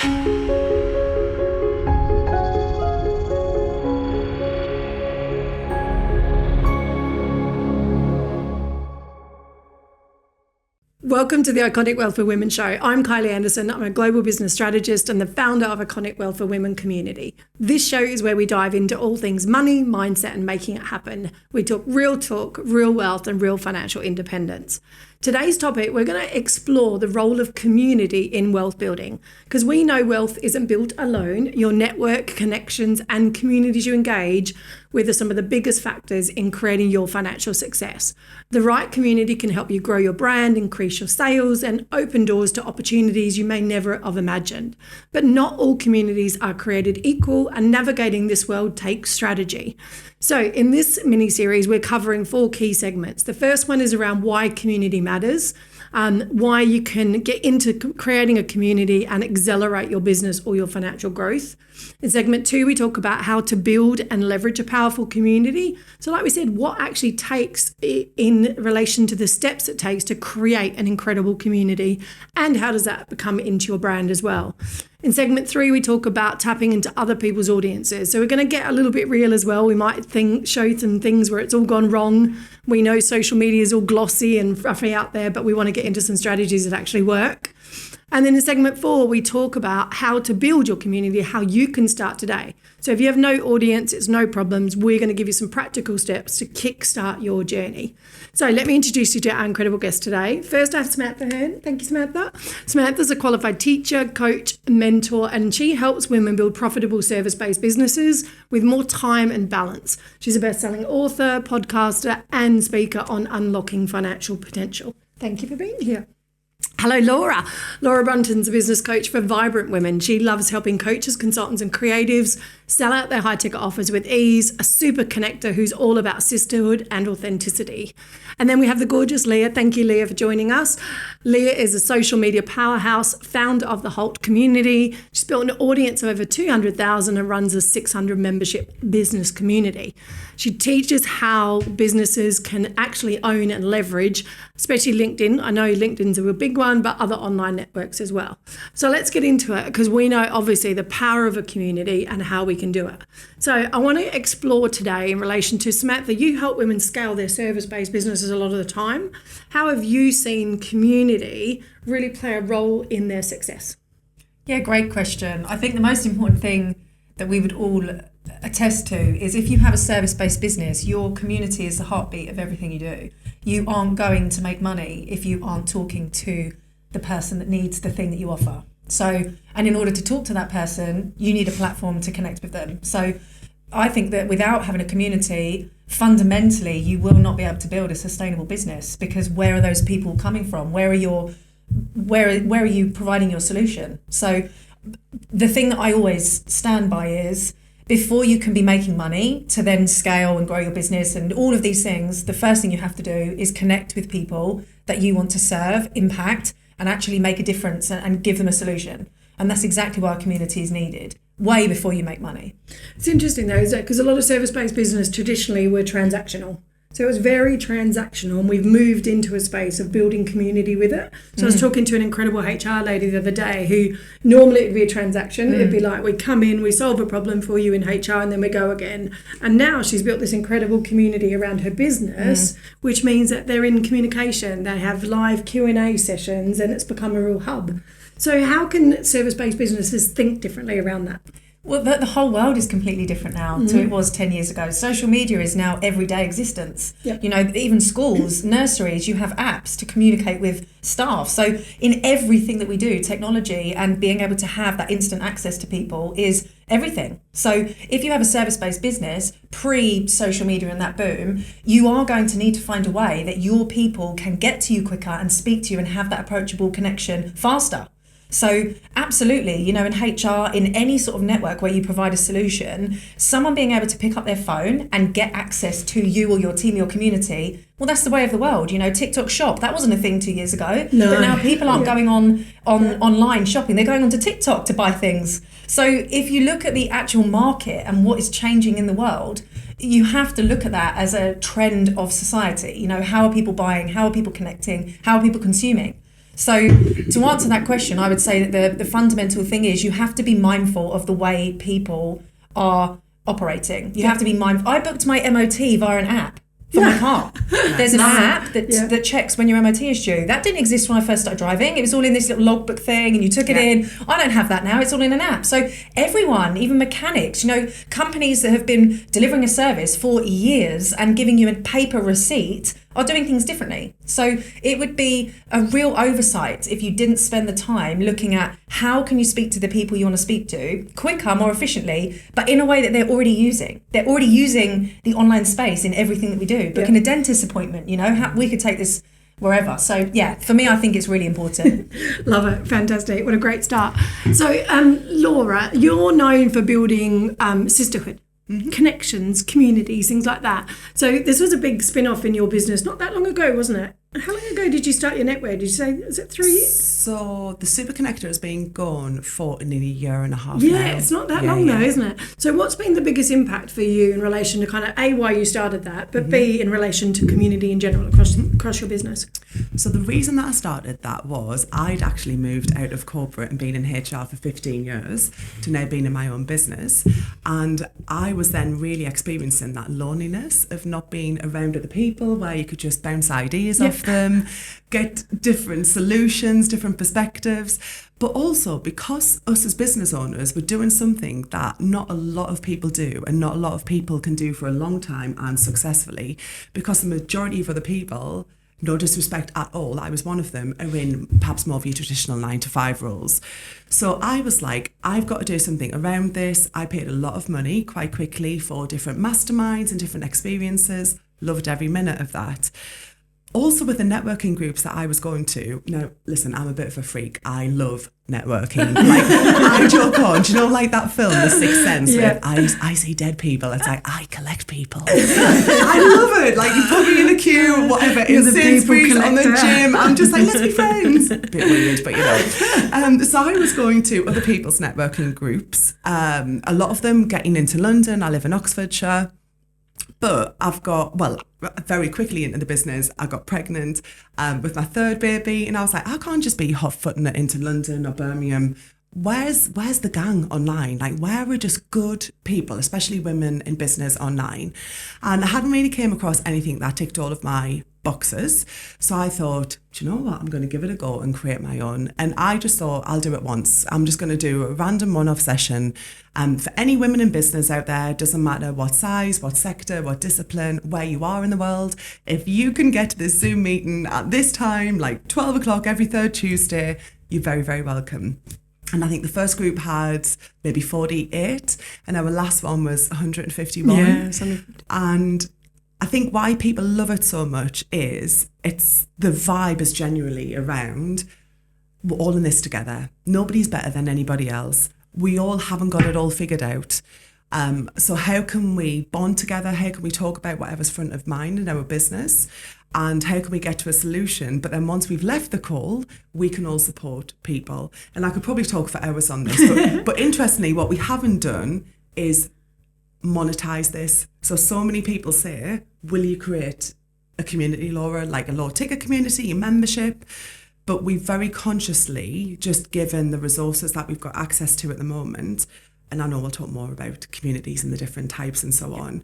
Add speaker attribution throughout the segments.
Speaker 1: Welcome to the Iconic Wealth for Women show. I'm Kylie Anderson. I'm a global business strategist and the founder of Iconic Wealth for Women community. This show is where we dive into all things money, mindset, and making it happen. We talk, real wealth, and real financial independence. Today's topic, we're going to explore the role of community in wealth building, because we know wealth isn't built alone. Your network, connections, and communities you engage with are some of the biggest factors in creating your financial success. The right community can help you grow your brand, increase your sales, and open doors to opportunities you may never have imagined. But not all communities are created equal, and navigating this world takes strategy. So in this mini-series, we're covering 4 key segments. The first one is around why community matters, why you can get into creating a community and accelerate your business or your financial growth. In segment 2, we talk about how to build and leverage a powerful community. So like we said, what actually takes in relation to the steps it takes to create an incredible community, and how does that become into your brand as well. In segment 3, we talk about tapping into other people's audiences. So we're going to get a little bit real as well. We might show some things where it's all gone wrong. We know social media is all glossy and fluffy out there, but we want to get into some strategies that actually work. And then in segment 4, we talk about how to build your community, how you can start today. So if you have no audience, it's no problems. We're going to give you some practical steps to kickstart your journey. So let me introduce you to our incredible guest today. First, I have Samantha Hearne. Thank you, Samantha. Samantha's a qualified teacher, coach, mentor, and she helps women build profitable service-based businesses with more time and balance. She's a best-selling author, podcaster, and speaker on unlocking financial potential. Thank you for being here. Hello, Laura. Laura Brunton's a business coach for vibrant women. She loves helping coaches, consultants, and creatives sell out their high-ticket offers with ease, a super connector who's all about sisterhood and authenticity. And then we have the gorgeous Lea. Thank you, Lea, for joining us. Lea is a social media powerhouse, founder of the Holt community. She's built an audience of over 200,000 and runs a 600 membership business community. She teaches how businesses can actually own and leverage, especially LinkedIn. I know LinkedIn's a real big one, but other online networks as well. So let's get into it, because we know obviously the power of a community and how we can do it. So I want to explore today in relation to Samantha. You help women scale their service-based businesses a lot of the time. How have you seen community really play a role in their success?
Speaker 2: Yeah, great question. I think the most important thing that we would all attest to is if you have a service-based business, your community is the heartbeat of everything you do. You aren't going to make money if you aren't talking to the person that needs the thing that you offer. So, and in order to talk to that person, you need a platform to connect with them. So I think that without having a community, fundamentally, you will not be able to build a sustainable business, because where are those people coming from? Where are you providing your solution? So the thing that I always stand by is, before you can be making money to then scale and grow your business and all of these things, the first thing you have to do is connect with people that you want to serve, impact, and actually make a difference and give them a solution. And that's exactly why a community is needed, way before you make money.
Speaker 1: It's interesting though, is that because a lot of service-based business traditionally were transactional. So it was very transactional, and we've moved into a space of building community with it. So I was talking to an incredible HR lady the other day who normally it'd be a transaction. It'd be like, we come in, we solve a problem for you in HR, and then we go again. And now she's built this incredible community around her business, which means that they're in communication. They have live Q&A sessions, and it's become a real hub. So how can service-based businesses think differently around that?
Speaker 2: Well, the whole world is completely different now to it was 10 years ago. Social media is now everyday existence.
Speaker 1: Yep.
Speaker 2: You know, even schools, nurseries, you have apps to communicate with staff. So in everything that we do, technology and being able to have that instant access to people is everything. So if you have a service-based business, pre-social media and that boom, you are going to need to find a way that your people can get to you quicker and speak to you and have that approachable connection faster. So absolutely, you know, in HR, in any sort of network where you provide a solution, someone being able to pick up their phone and get access to you or your team, your community, well, that's the way of the world. You know, TikTok shop, that wasn't a thing 2 years ago.
Speaker 1: No.
Speaker 2: But now people aren't going online shopping. They're going onto TikTok to buy things. So if you look at the actual market and what is changing in the world, you have to look at that as a trend of society. You know, how are people buying? How are people connecting? How are people consuming? So to answer that question, I would say that the fundamental thing is you have to be mindful of the way people are operating. You have to be mindful. I booked my MOT via an app for my car. There's an app that checks when your MOT is due. That didn't exist when I first started driving. It was all in this little logbook thing and you took it in. I don't have that now. It's all in an app. So everyone, even mechanics, companies that have been delivering a service for years and giving you a paper receipt are doing things differently. So it would be a real oversight if you didn't spend the time looking at how can you speak to the people you want to speak to quicker, more efficiently, but in a way that they're already using. They're already using the online space in everything that we do. Booking a dentist appointment, how we could take this wherever. So for me, I think it's really important.
Speaker 1: Love it. Fantastic. What a great start. So Laura, you're known for building sisterhood. Connections, communities, things like that. So this was a big spin-off in your business not that long ago, wasn't it? How long ago did you start your network? Did you say, is it 3 years?
Speaker 3: So the Super Connector has been going for nearly a year and a half now.
Speaker 1: Yeah, it's not that long though, isn't it? So what's been the biggest impact for you in relation to kind of A, why you started that, but B, in relation to community in general across your business?
Speaker 3: So the reason that I started that was I'd actually moved out of corporate and been in HR for 15 years to now being in my own business. And I was then really experiencing that loneliness of not being around other people where you could just bounce ideas off them, get different solutions, different perspectives. But also because us as business owners were doing something that not a lot of people do and not a lot of people can do for a long time and successfully, because the majority of other people, no disrespect at all, I was one of them, are in perhaps more of your traditional 9-to-5 roles. So I was like, I've got to do something around this. I paid a lot of money quite quickly for different masterminds and different experiences. Loved every minute of that. Also with the networking groups that I was going to, now listen, I'm a bit of a freak. I love networking. I joke on, do you know like that film, The Sixth Sense, where I see dead people, it's like, I collect people. I love it. Like you put me in a queue, whatever, in Sainsbury's, on the gym, I'm just like, let's be friends. A bit weird, but so I was going to other people's networking groups, a lot of them getting into London. I live in Oxfordshire. But very quickly into the business, I got pregnant with my third baby, and I was like, I can't just be hot-footing it into London or Birmingham. Where's the gang online? Like, where are just good people, especially women in business online? And I hadn't really came across anything that ticked all of my boxes. So I thought, do you know what? I'm going to give it a go and create my own. And I just thought, I'll do it once. I'm just going to do a random one-off session. For any women in business out there, doesn't matter what size, what sector, what discipline, where you are in the world. If you can get to this Zoom meeting at this time, like 12 o'clock every third Tuesday, you're very, very welcome. And I think the first group had maybe 48 and our last one was 151.
Speaker 1: Yeah,
Speaker 3: and I think why people love it so much is it's the vibe is genuinely around, we're all in this together. Nobody's better than anybody else. We all haven't got it all figured out. So how can we bond together? How can we talk about whatever's front of mind in our business? And how can we get to a solution? But then once we've left the call, we can all support people. And I could probably talk for hours on this. But interestingly, what we haven't done is monetize this. So many people say, will you create a community, Laura, like a low ticket community, a membership? But we very consciously, just given the resources that we've got access to at the moment, and I know we'll talk more about communities and the different types and so on,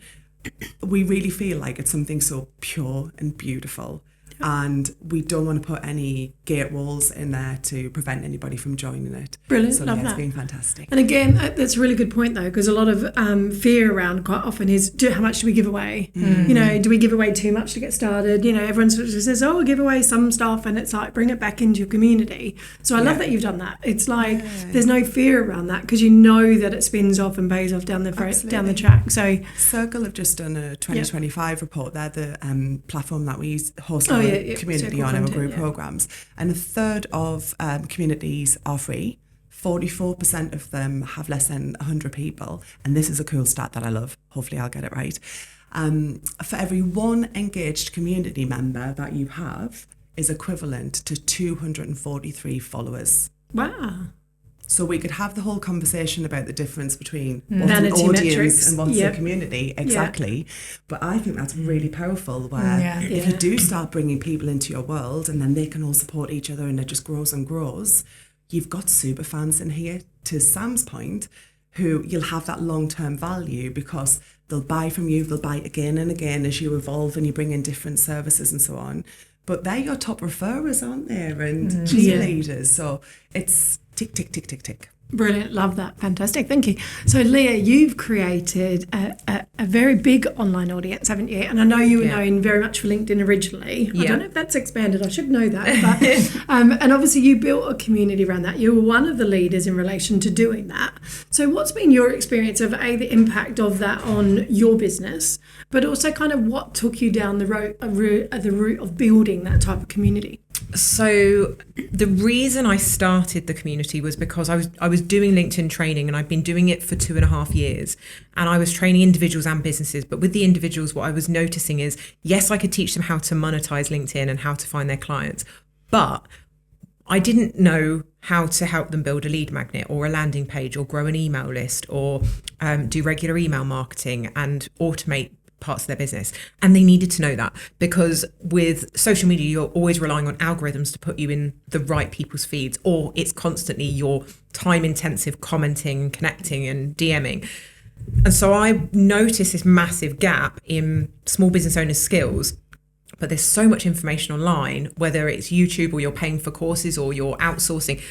Speaker 3: we really feel like it's something so pure and beautiful. And we don't want to put any gate walls in there to prevent anybody from joining it.
Speaker 1: Brilliant,
Speaker 3: so
Speaker 1: love
Speaker 3: yeah,
Speaker 1: that.
Speaker 3: It's been fantastic.
Speaker 1: And again, that's a really good point though, because a lot of fear around quite often is, how much do we give away? Mm-hmm. Do we give away too much to get started? Everyone sort of says, oh, give away some stuff, and it's like, bring it back into your community. So I love that you've done that. It's like, there's no fear around that because you know that it spins off and pays off down the track. So
Speaker 3: Circle have just done a 2025 report. They're the platform that we host our community on, our group programs. And a third of communities are free. 44% of them have less than 100 people. And this is a cool stat that I love. Hopefully I'll get it right. For every one engaged community member that you have is equivalent to 243 followers.
Speaker 1: Wow.
Speaker 3: So we could have the whole conversation about the difference between what's
Speaker 1: Vanity
Speaker 3: an audience
Speaker 1: metrics.
Speaker 3: and what's
Speaker 1: Yep.
Speaker 3: a community. Exactly. But I think that's really powerful where if you do start bringing people into your world and then they can all support each other and it just grows and grows, you've got super fans in here, to Sam's point, who you'll have that long-term value because they'll buy from you, they'll buy again and again as you evolve and you bring in different services and so on. But they're your top referrers, aren't they? And cheerleaders. So it's tick, tick, tick, tick, tick.
Speaker 1: Brilliant. Love that. Fantastic. Thank you. So, Lea, you've created a very big online audience, haven't you? And I know you were known very much for LinkedIn originally. I don't know if that's expanded. I should know that. But, and obviously you built a community around that. You were one of the leaders in relation to doing that. So what's been your experience of, the impact of that on your business, but also kind of what took you down the route of building that type of community?
Speaker 4: So the reason I started the community was because I was doing LinkedIn training, and I've been doing it for 2.5 years, and I was training individuals and businesses. But with the individuals, what I was noticing is, yes, I could teach them how to monetize LinkedIn and how to find their clients, but I didn't know how to help them build a lead magnet or a landing page or grow an email list or do regular email marketing and automate parts of their business. And they needed to know that, because with social media, you're always relying on algorithms to put you in the right people's feeds, or it's constantly your time intensive commenting and connecting and DMing. And so I noticed this massive gap in small business owners' skills. But there's so much information online, whether it's YouTube or you're paying for courses or you're outsourcing.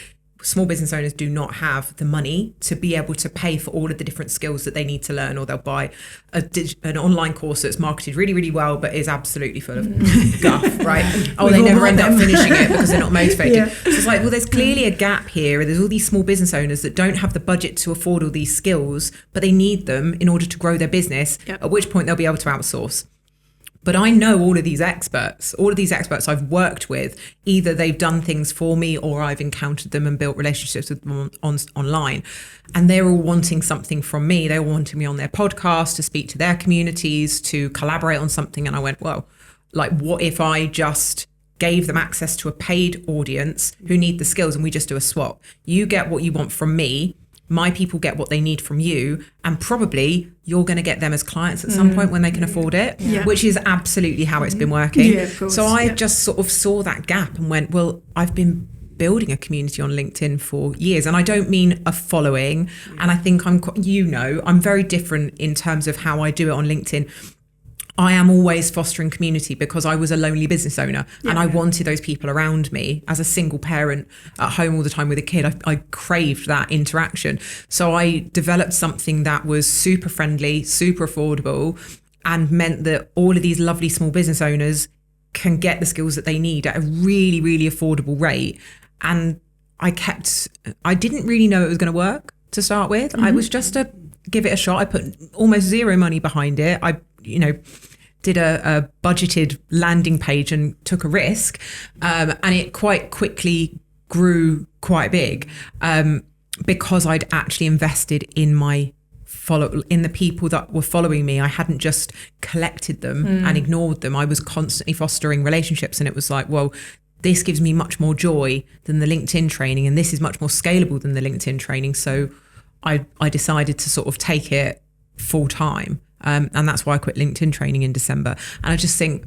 Speaker 4: Small business owners do not have the money to be able to pay for all of the different skills that they need to learn, or they'll buy an online course that's marketed really, really well, but is absolutely full of guff, right? Oh, they never end up finishing it because they're not motivated. So it's like, well, there's clearly a gap here. There's all these small business owners that don't have the budget to afford all these skills, but they need them in order to grow their business, at which point they'll be able to outsource. But I know all of these experts I've worked with, either they've done things for me or I've encountered them and built relationships with them online. And they're all wanting something from me. They're wanting me on their podcast to speak to their communities, to collaborate on something. And I went, well, like, what if I just gave them access to a paid audience who need the skills and we just do a swap? You get what you want from me. My people get what they need from you, and probably you're going to get them as clients at some point when they can afford it, which is absolutely how it's been working.
Speaker 1: Yeah, of course.
Speaker 4: So I just sort of saw that gap and went, well, I've been building a community on LinkedIn for years, and I don't mean a following. And I think I'm very different in terms of how I do it on LinkedIn. I am always fostering community because I was a lonely business owner and I wanted those people around me. As a single parent at home all the time with a kid, I craved that interaction. So I developed something that was super friendly, super affordable, and meant that all of these lovely small business owners can get the skills that they need at a really, really affordable rate. And I didn't really know it was going to work to start with. I was just to give it a shot. I put almost zero money behind it. I did a budgeted landing page and took a risk, and it quite quickly grew quite big, because I'd actually invested in in the people that were following me. I hadn't just collected them and ignored them. I was constantly fostering relationships, and it was like, well, this gives me much more joy than the LinkedIn training, and this is much more scalable than the LinkedIn training. So I decided to sort of take it full time. And that's why I quit LinkedIn training in December. And I just think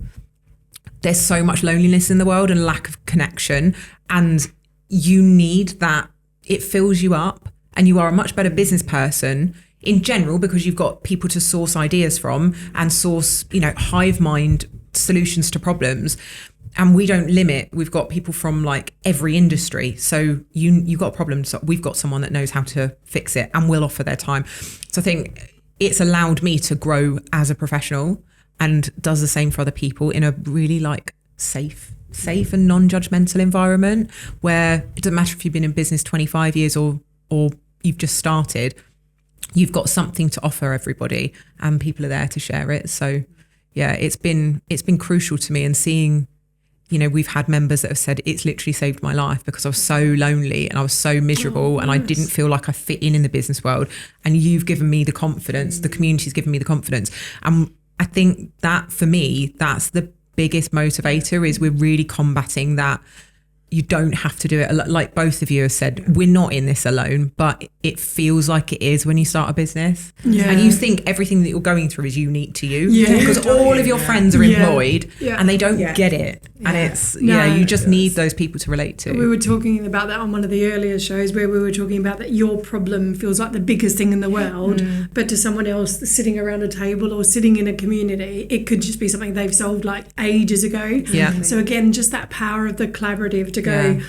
Speaker 4: there's so much loneliness in the world and lack of connection. And you need that. It fills you up, and you are a much better business person in general because you've got people to source ideas from and source, hive mind solutions to problems. And we don't limit. We've got people from like every industry. So you got a problem. So we've got someone that knows how to fix it and will offer their time. So I think it's allowed me to grow as a professional, and does the same for other people in a really like safe and non-judgmental environment where it doesn't matter if you've been in business 25 years or you've just started, you've got something to offer everybody and people are there to share it. So yeah, it's been crucial to me, and seeing, we've had members that have said it's literally saved my life because I was so lonely and I was so miserable and I didn't feel like I fit in the business world. And you've given me the confidence, the community's given me the confidence. And I think that for me, that's the biggest motivator, is we're really combating that you don't have to do it like both of you have said. We're not in this alone, but it feels like it is when you start a business. And you think everything that you're going through is unique to you because all of your friends are employed and they don't get it. And it's you just need those people to relate to.
Speaker 1: We were talking about that on one of the earlier shows where we were talking about that your problem feels like the biggest thing in the world, but to someone else sitting around a table or sitting in a community, it could just be something they've solved like ages ago. So again, just that power of the collaborative to go,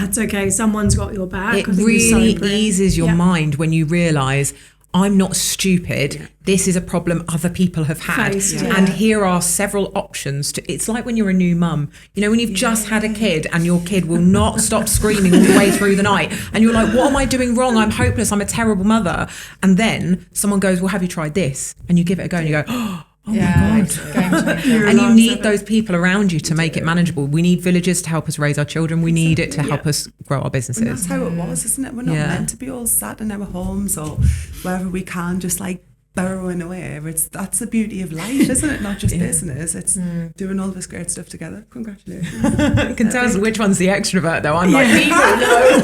Speaker 1: it's okay, someone's got your back.
Speaker 4: It really eases your mind when you realise I'm not stupid. This is a problem other people have had. And here are several options. It's like when you're a new mum. You know, when you've just had a kid and your kid will not stop screaming all the way through the night. And you're like, what am I doing wrong? I'm hopeless. I'm a terrible mother. And then someone goes, well, have you tried this? And you give it a go and you go, oh my God. And you need those people around you to make it manageable. We need villagers to help us raise our children. We need it to help us grow our businesses.
Speaker 3: And that's how it was, isn't it? We're not meant to be all sat in our homes or wherever we can, just like burrowing away. That's the beauty of life, isn't it? Not just business. It's doing all this great stuff together. Congratulations.
Speaker 4: You can tell us which one's the extrovert, though. I'm like, people, no.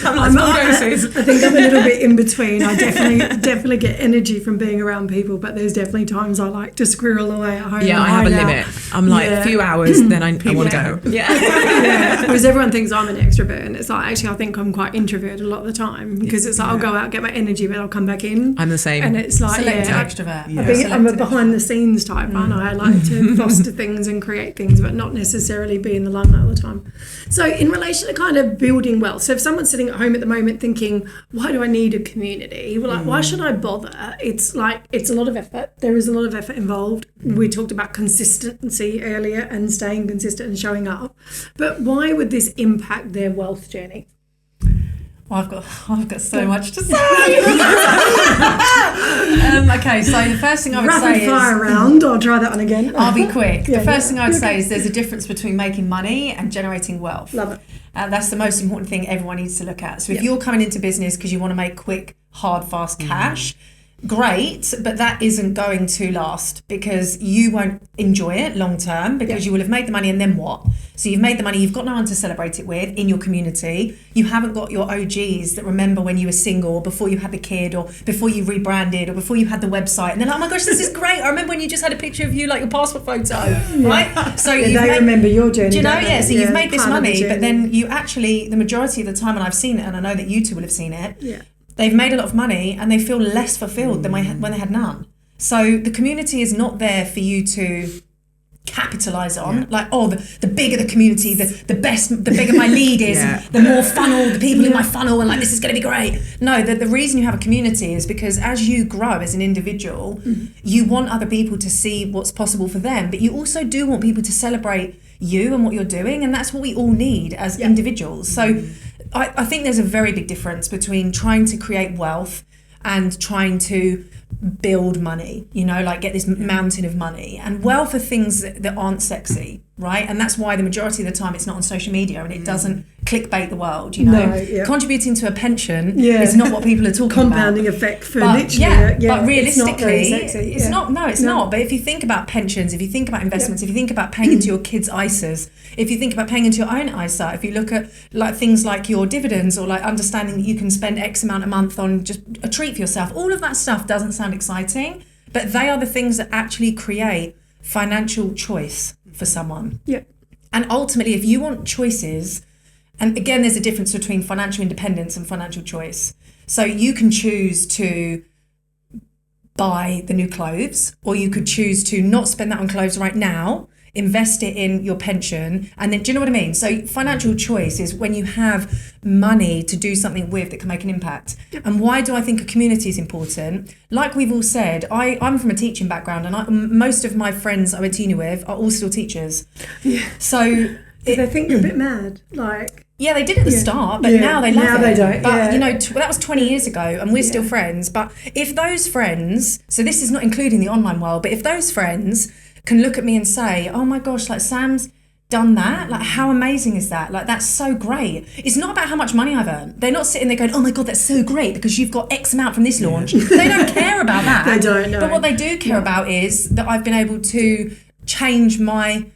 Speaker 4: I'm like,
Speaker 1: I think I'm a little bit in between. I definitely get energy from being around people, but there's definitely times I like to squirrel away at home.
Speaker 4: Yeah, I have a limit. I'm like a few hours, then I want to go.
Speaker 1: Whereas everyone thinks I'm an extrovert, and it's like actually I think I'm quite introverted a lot of the time because it's like I'll go out, get my energy, but I'll come back in.
Speaker 4: I'm the same.
Speaker 1: And it's like
Speaker 2: selective extrovert.
Speaker 1: I'm a behind the scenes type, aren't I? I like to foster things and create things, but not necessarily be in the limelight all the time. So in relation to kind of building wealth, so if someone's sitting at home at the moment thinking, why do I need a community? Well, like, why should I bother? It's like, it's a lot of effort. There is a lot of effort involved. We talked about consistency earlier and staying consistent and showing up. But why would this impact their wealth journey?
Speaker 2: Well, I've got so much to say. Okay, so the first thing I would say is...
Speaker 1: Rapid fire round. I'll try that one again.
Speaker 2: I'll be quick. The first thing I would say is there's a difference between making money and generating wealth.
Speaker 1: Love it.
Speaker 2: That's the most important thing everyone needs to look at. So if you're coming into business because you want to make quick, hard, fast cash, great, but that isn't going to last because you won't enjoy it long term because you will have made the money and then what? So you've made the money, you've got no one to celebrate it with in your community. You haven't got your OGs that remember when you were single or before you had the kid or before you rebranded or before you had the website. And they're like, oh my gosh, this is great. I remember when you just had a picture of you, like your passport photo, right? So
Speaker 1: they remember your journey.
Speaker 2: Do you know? So you've made this money, but then you actually, the majority of the time, and I've seen it, and I know that you two will have seen it, they've made a lot of money and they feel less fulfilled than when they had none. So the community is not there for you to capitalize on. Like, the bigger the community, the bigger my lead is, the more funnel, the people in my funnel, and like, this is going to be great. No, the reason you have a community is because as you grow as an individual, you want other people to see what's possible for them, but you also do want people to celebrate you and what you're doing, and that's what we all need as individuals. So I think there's a very big difference between trying to create wealth and trying to build money, like get this mountain of money. And wealth are things that aren't sexy, right? And that's why the majority of the time it's not on social media and it doesn't clickbait the world, Contributing to a pension is not what people are talking
Speaker 1: Compounding
Speaker 2: about.
Speaker 1: effect for literally.
Speaker 2: But realistically,
Speaker 1: it's
Speaker 2: not. No, it's not. But if you think about pensions, if you think about investments, if you think about paying into your kids' ISAs, if you think about paying into your own ISA, if you look at like things like your dividends or like understanding that you can spend X amount a month on just a treat for yourself, all of that stuff doesn't sound exciting, but they are the things that actually create financial choice for someone. And ultimately, if you want choices, and again, there's a difference between financial independence and financial choice. So you can choose to buy the new clothes, or you could choose to not spend that on clothes right now, invest it in your pension, and then, do you know what I mean? So financial choice is when you have money to do something with that can make an impact. And why do I think a community is important? Like we've all said, I'm from a teaching background, and most of my friends I went to uni with are all still teachers. So
Speaker 1: they think you're a bit mad, like.
Speaker 2: Yeah, they did at the start, but now they love it.
Speaker 1: Now they don't.
Speaker 2: But that was 20 years ago, and we're still friends. But if those friends, so this is not including the online world, but if those friends can look at me and say, oh my gosh, like Sam's done that, like how amazing is that? Like that's so great. It's not about how much money I've earned. They're not sitting there going, oh my God, that's so great because you've got X amount from this launch. They don't care about that.
Speaker 1: They don't know.
Speaker 2: But what they do care about is that I've been able to change my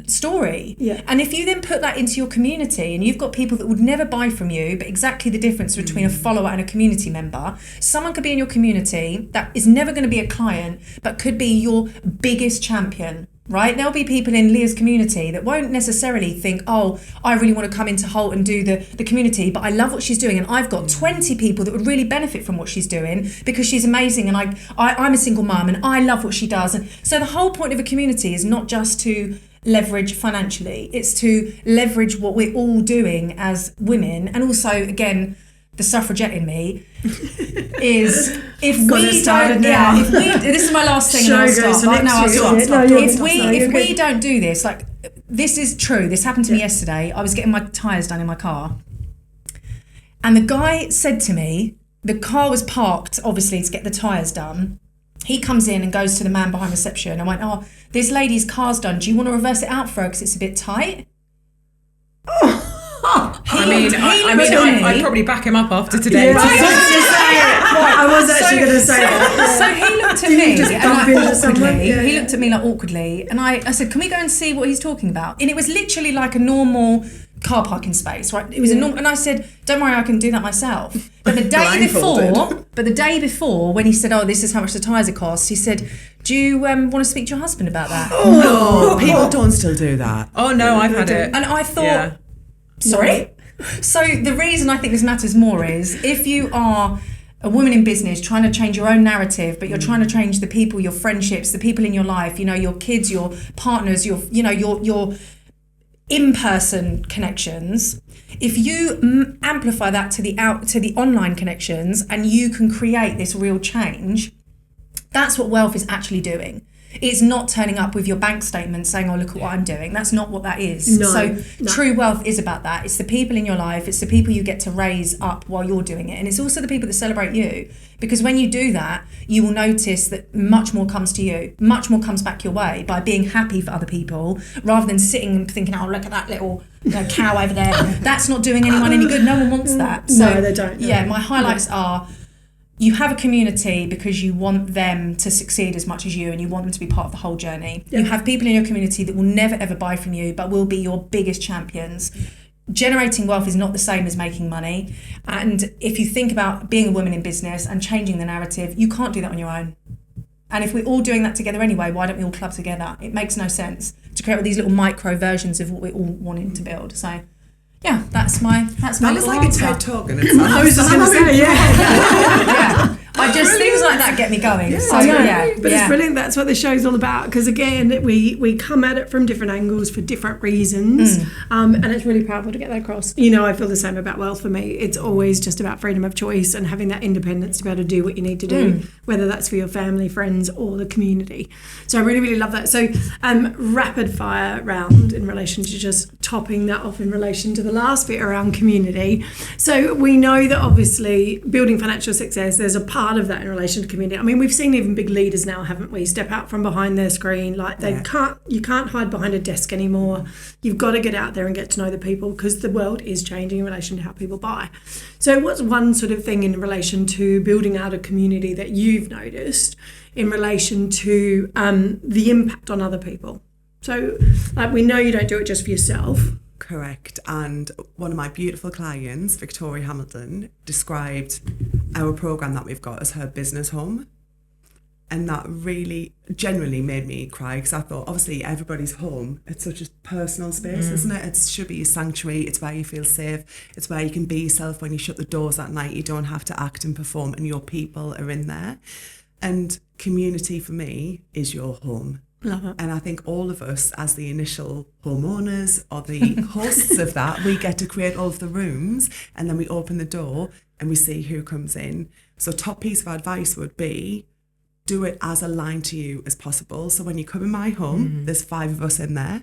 Speaker 2: story.
Speaker 1: Yeah.
Speaker 2: And if you then put that into your community and you've got people that would never buy from you, but exactly the difference between a follower and a community member, someone could be in your community that is never going to be a client, but could be your biggest champion. Right? There'll be people in Lea's community that won't necessarily think, oh, I really want to come into Holt and do the community, but I love what she's doing and I've got 20 people that would really benefit from what she's doing because she's amazing and I'm a single mum and I love what she does. And so the whole point of a community is not just to leverage financially, it's to leverage what we're all doing as women. And also, again, the suffragette in me is if we don't, this is my last thing and I'll stop. If we don't do this, like, this is true, this happened to me yesterday. I was getting my tyres done in my car and the guy said to me, the car was parked obviously to get the tyres done. He comes in and goes to the man behind reception and went, oh, this lady's car's done, do you want to reverse it out for her because it's a bit tight?
Speaker 4: I'd probably back him up after today.
Speaker 1: Yeah, I was actually going to say that.
Speaker 2: So he looked at me he looked at me like awkwardly, and I said, can we go and see what he's talking about? And it was literally like a normal car parking space, right? It was a normal, and I said, don't worry, I can do that myself. But the day before, when he said, oh, this is how much the tyres are cost, he said, do you want to speak to your husband about that?
Speaker 3: No, people don't still do that.
Speaker 4: Oh no, I've had it.
Speaker 2: And I thought, sorry? So the reason I think this matters more is if you are a woman in business trying to change your own narrative, but you're trying to change the people, your friendships, the people in your life, you know, your kids, your partners, your in-person connections, if you amplify that to the online connections and you can create this real change, that's what wealth is actually doing. It's not turning up with your bank statement saying, oh, look at what I'm doing. That's not what that is. No. True wealth is about that. It's the people in your life. It's the people you get to raise up while you're doing it. And it's also the people that celebrate you. Because when you do that, you will notice that much more comes to you. Much more comes back your way by being happy for other people rather than sitting and thinking, oh, look at that little cow over there. That's not doing anyone any good. No one wants that. So,
Speaker 1: no, they don't.
Speaker 2: Yeah, my highlights are, you have a community because you want them to succeed as much as you and you want them to be part of the whole journey. Yeah. You have people in your community that will never ever buy from you but will be your biggest champions. Generating wealth is not the same as making money. And if you think about being a woman in business and changing the narrative, you can't do that on your own. And if we're all doing that together anyway, why don't we all club together? It makes no sense to create all these little micro versions of what we're all wanting to build. So yeah, that's my
Speaker 3: That
Speaker 2: little
Speaker 3: was like
Speaker 2: answer.
Speaker 3: a TED talk in itself.
Speaker 1: I was just going to say,
Speaker 2: Yeah. Things like that get me going.
Speaker 1: But
Speaker 2: Yeah.
Speaker 1: it's brilliant. That's what the show's all about. Because again, we come at it from different angles for different reasons, and it's really powerful to get that across. You know, I feel the same about wealth. For me, it's always just about freedom of choice and having that independence to be able to do what you need to do, whether that's for your family, friends, or the community. So I really, really love that. So rapid fire round in relation to just topping that off in relation to the last bit around community. So we know that obviously building financial success, there's a part of that in relation to community. I mean, we've seen even big leaders now, haven't we, step out from behind their screen, like you can't hide behind a desk anymore. You've got to get out there and get to know the people because the world is changing in relation to how people buy. So what's one sort of thing in relation to building out a community that you've noticed in relation to the impact on other people? So like, we know you don't do it just for yourself.
Speaker 3: Correct. And one of my beautiful clients, Victoria Hamilton, described our program that we've got as her business home. And that really genuinely made me cry because I thought, obviously, everybody's home. It's such a personal space, isn't it? It should be a sanctuary. It's where you feel safe. It's where you can be yourself when you shut the doors at night. You don't have to act and perform and your people are in there. And community for me is your home.
Speaker 1: Love it.
Speaker 3: And I think all of us as the initial homeowners or the hosts of that, we get to create all of the rooms and then we open the door and we see who comes in. So top piece of advice would be, do it as aligned to you as possible. So when you come in my home, there's 5 of us in there.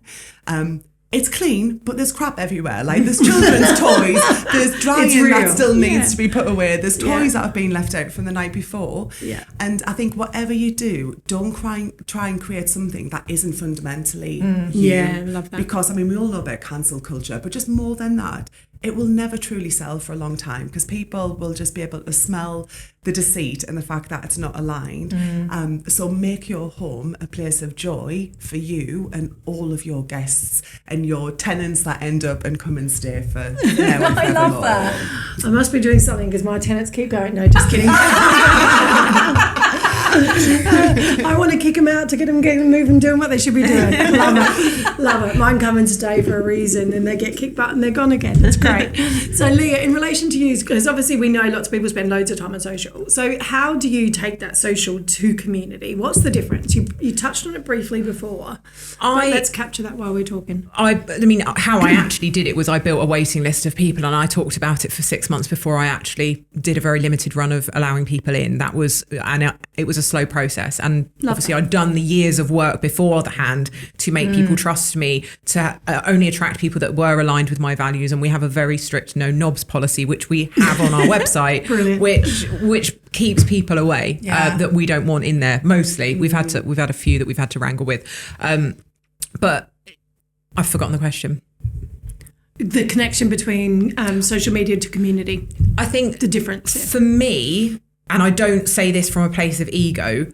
Speaker 3: It's clean, but there's crap everywhere. Like there's children's toys, there's drying that still needs to be put away. There's toys that have been left out from the night before.
Speaker 1: Yeah.
Speaker 3: And I think whatever you do, don't try and create something that isn't fundamentally you.
Speaker 1: Yeah, I love that.
Speaker 3: Because I mean, we all know about cancel culture, but just more than that, it will never truly sell for a long time because people will just be able to smell the deceit and the fact that it's not aligned. So make your home a place of joy for you and all of your guests and your tenants that end up and come and stay for now and
Speaker 2: I love
Speaker 3: forevermore.
Speaker 2: that.
Speaker 1: I must be doing something because my tenants keep going. No, just kidding. I want to kick them out to get them moving, doing what they should be doing. Love it. Love it. Mine come and stay for a reason and they get kicked out and they're gone again. It's great. So Lea, in relation to you, because obviously we know lots of people spend loads of time on social. So how do you take that social to community? What's the difference? You touched on it briefly before. But let's capture that while we're talking.
Speaker 4: I mean, how I actually did it was I built a waiting list of people and I talked about it for 6 months before I actually did a very limited run of allowing people in. It was a slow process. And obviously I'd done the years of work beforehand to make people trust me, to only attract people that were aligned with my values. And we have a very strict no knobs policy, which we have on our website, which keeps people away that we don't want in there. Mostly we've had a few that we've had to wrangle with. But I've forgotten the question.
Speaker 1: The connection between social media to community.
Speaker 4: I think
Speaker 1: the difference
Speaker 4: for me, and I don't say this from a place of ego,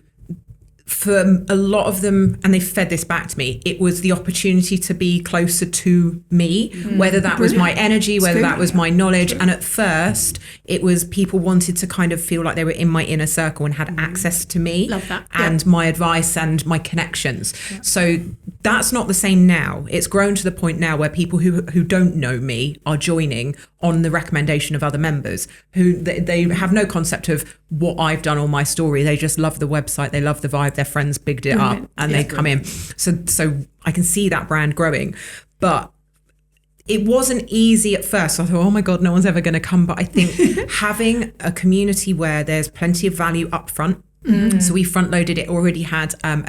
Speaker 4: for a lot of them, and they fed this back to me, it was the opportunity to be closer to me, whether that was my energy, whether that was my knowledge. And at first, it was people wanted to kind of feel like they were in my inner circle and had access to me.
Speaker 1: Love that.
Speaker 4: And my advice and my connections. Yeah. So that's not the same now. It's grown to the point now where people who don't know me are joining on the recommendation of other members who they have no concept of what I've done or my story. They just love the website. They love the vibe. Their friends bigged it up and they come in. So I can see that brand growing, but it wasn't easy at first. I thought, oh my God, no one's ever going to come. But I think having a community where there's plenty of value up front. So we front loaded it, already had a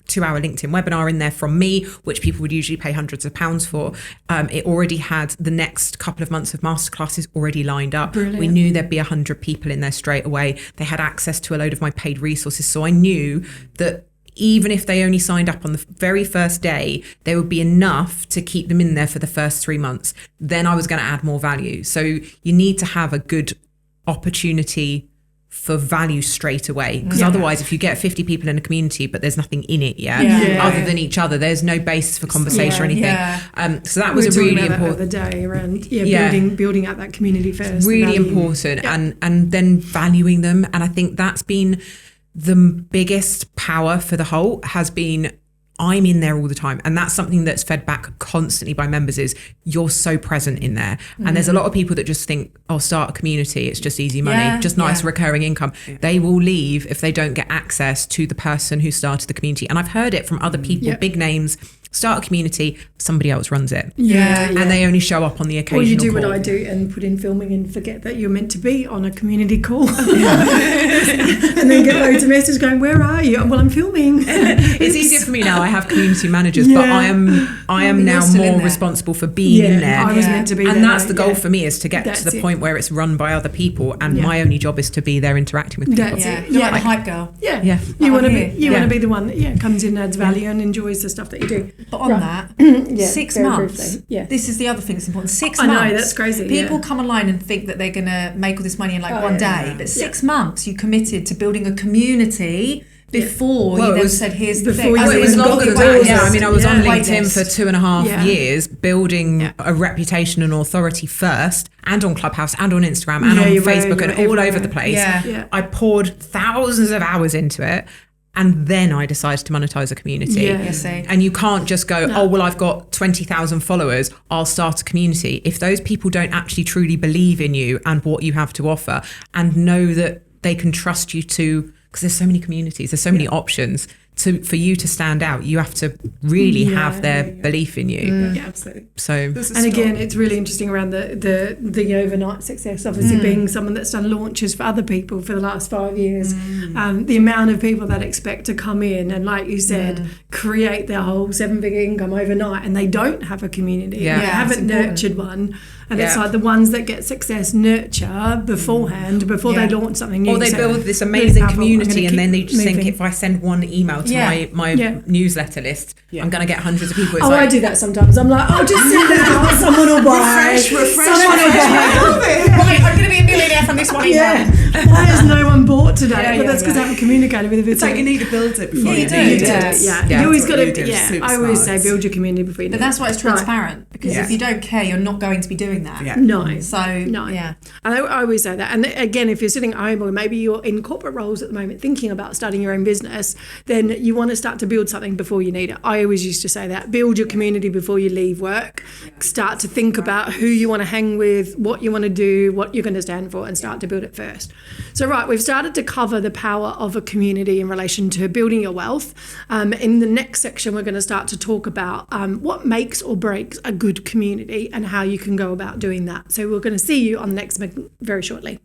Speaker 4: 2-hour LinkedIn webinar in there from me, which people would usually pay hundreds of pounds for. It already had the next couple of months of masterclasses already lined up. Brilliant. We knew there'd be 100 people in there straight away. They had access to a load of my paid resources. So I knew that even if they only signed up on the very first day, there would be enough to keep them in there for the first 3 months. Then I was going to add more value. So you need to have a good opportunity for value straight away, because otherwise if you get 50 people in a community but there's nothing in it yet other than each other, there's no basis for conversation or anything. So that was a really important
Speaker 1: the day around building out that community first,
Speaker 4: really important. And then valuing them. And I think that's been the biggest power for the whole, has been I'm in there all the time. And that's something that's fed back constantly by members, is you're so present in there. And there's a lot of people that just think, oh, start a community, it's just easy money, just nice recurring income. They will leave if they don't get access to the person who started the community. And I've heard it from other people, big names, start a community, somebody else runs it. And they only show up on the occasional
Speaker 1: Or you do
Speaker 4: call.
Speaker 1: what I do and put in filming and forget that you're meant to be on a community call. And then get loads of messages going, where are you? Well, I'm filming.
Speaker 4: It's easier for me now. I have community managers, but I am now more responsible for being in there.
Speaker 1: I was meant to be
Speaker 4: and
Speaker 1: there.
Speaker 4: that's the goal for me, is to get to the point where it's run by other people and my only job is to be there interacting with people.
Speaker 2: You're like the hype girl.
Speaker 1: You want to be the one that comes in and adds value and enjoys the stuff that you do.
Speaker 2: But on that, 6 months. This is the other thing that's important. 6 months.
Speaker 1: I know, that's crazy.
Speaker 2: People come online and think that they're going to make all this money in one day. But 6 months you committed to building a community before you then said, here's the thing.
Speaker 4: It was longer than that. I mean, I was on LinkedIn
Speaker 2: Waitlist.
Speaker 4: for 2.5 years, building a reputation and authority first, and on Clubhouse and on Instagram and on Facebook and all over the place. I poured thousands of hours into it. And then I decided to monetize a community. And you can't just go, oh, well, I've got 20,000 followers, I'll start a community. If those people don't actually truly believe in you and what you have to offer and know that they can trust you to, because there's so many communities, there's so many options, for you to stand out, you have to really have their belief in you.
Speaker 1: Yeah, absolutely.
Speaker 4: So,
Speaker 1: and again, it's really interesting around the overnight success. Obviously, being someone that's done launches for other people for the last 5 years, the amount of people that expect to come in and, like you said, create their whole 7-figure income overnight, and they don't have a community, they haven't nurtured one. And it's like the ones that get success nurture beforehand, before they launch something new.
Speaker 4: Or they
Speaker 1: So
Speaker 4: build this
Speaker 1: really
Speaker 4: amazing
Speaker 1: powerful. I'm
Speaker 4: community,
Speaker 1: gonna
Speaker 4: and then they
Speaker 1: keep
Speaker 4: just think,
Speaker 1: moving.
Speaker 4: if I send one email to my newsletter list, I'm going to get hundreds of people. It's
Speaker 1: I do that sometimes. I'm like, I'll just send it out. Someone will buy. Someone will buy.
Speaker 2: Right, I'm going to be a millionaire from this one email.
Speaker 1: Yeah. Why has no one bought today? But that's because I haven't communicated with it.
Speaker 3: It's like you need to build it before
Speaker 2: you do.
Speaker 3: need it.
Speaker 1: You always got
Speaker 3: That's what
Speaker 1: to.
Speaker 3: you do.
Speaker 1: Yeah,
Speaker 3: Super
Speaker 1: I always say
Speaker 3: smart.
Speaker 1: build your community before you do
Speaker 2: But that's
Speaker 1: it.
Speaker 2: why it's transparent, because
Speaker 3: Yeah.
Speaker 2: if you don't care, you're not going to be doing that.
Speaker 3: Yeah.
Speaker 1: No.
Speaker 2: So, yeah.
Speaker 1: And I always say that. And again, if you're sitting at home or maybe you're in corporate roles at the moment thinking about starting your own business, then you want to start to build something before you need it. I always used to say that. Build your community before you leave work. Start to think about who you want to hang with, what you want to do, what you're going to stand for, and start to build it first. So, right, we've started to cover the power of a community in relation to building your wealth. In the next section, we're going to start to talk about what makes or breaks a good community and how you can go about doing that. So we're going to see you on the next very shortly.